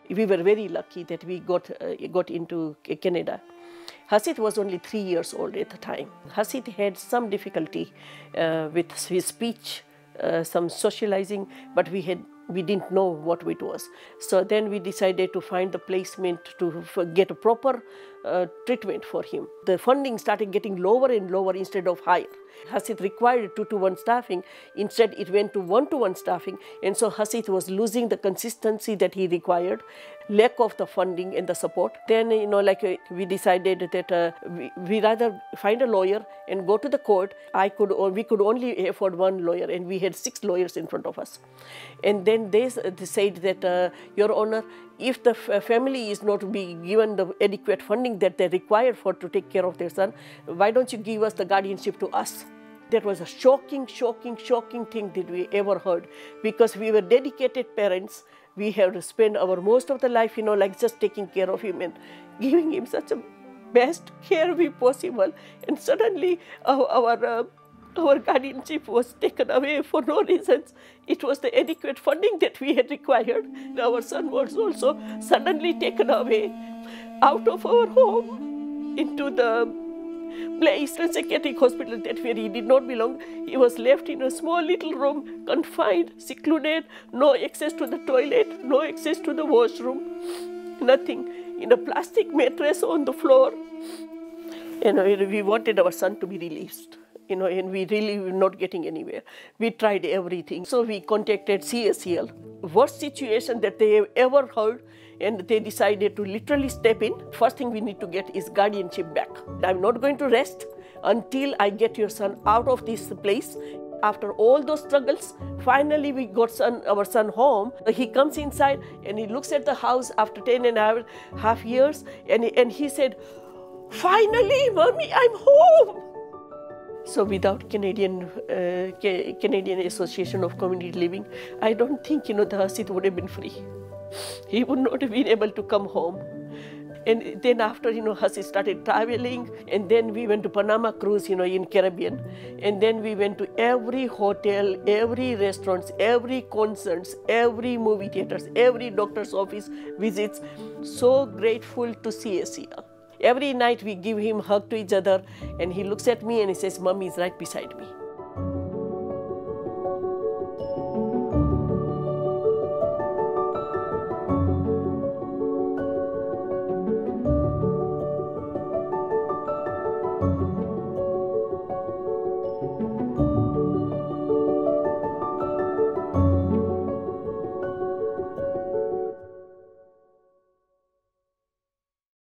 we were very lucky that we got into Canada. Hasit was only 3 years old at the time. Hasit had some difficulty with his speech, some socializing, but we didn't know what it was. So then we decided to find the placement to get a proper treatment for him. The funding started getting lower and lower instead of higher. Hasit required 2-to-1 staffing. Instead, it went to 1-to-1 staffing. And so Hasit was losing the consistency that he required, lack of the funding and the support. Then, we decided that we rather find a lawyer and go to the court. We could only afford one lawyer, and we had 6 lawyers in front of us. And then they said that, Your Honor, if the family is not to be given the adequate funding that they require to take care of their son, why don't you give us the guardianship to us? That was a shocking thing that we ever heard, because we were dedicated parents. We have to spend our most of the life, just taking care of him and giving him such a best care we possible. And suddenly our guardianship was taken away for no reasons. It was the adequate funding that we had required. Our son was also suddenly taken away out of our home into the place, a psychiatric hospital where he did not belong. He was left in a small little room, confined, secluded, no access to the toilet, no access to the washroom, nothing. In a plastic mattress on the floor. We wanted our son to be released. And we really were not getting anywhere. We tried everything. So we contacted CACL, worst situation that they have ever heard, and they decided to literally step in. First thing we need to get is guardianship back. I'm not going to rest until I get your son out of this place. After all those struggles, finally we got our son home. He comes inside and he looks at the house after 10.5 years, and he said, "Finally, Mommy, I'm home." So without Canadian Association of Community Living, I don't think, the Hasit would have been free. He would not have been able to come home. And then after, Hasit started traveling, and then we went to Panama cruise, in Caribbean. And then we went to every hotel, every restaurants, every concerts, every movie theaters, every doctor's office visits. So grateful to CACL. Every night we give him a hug to each other, and he looks at me and he says, "Mommy is right beside me."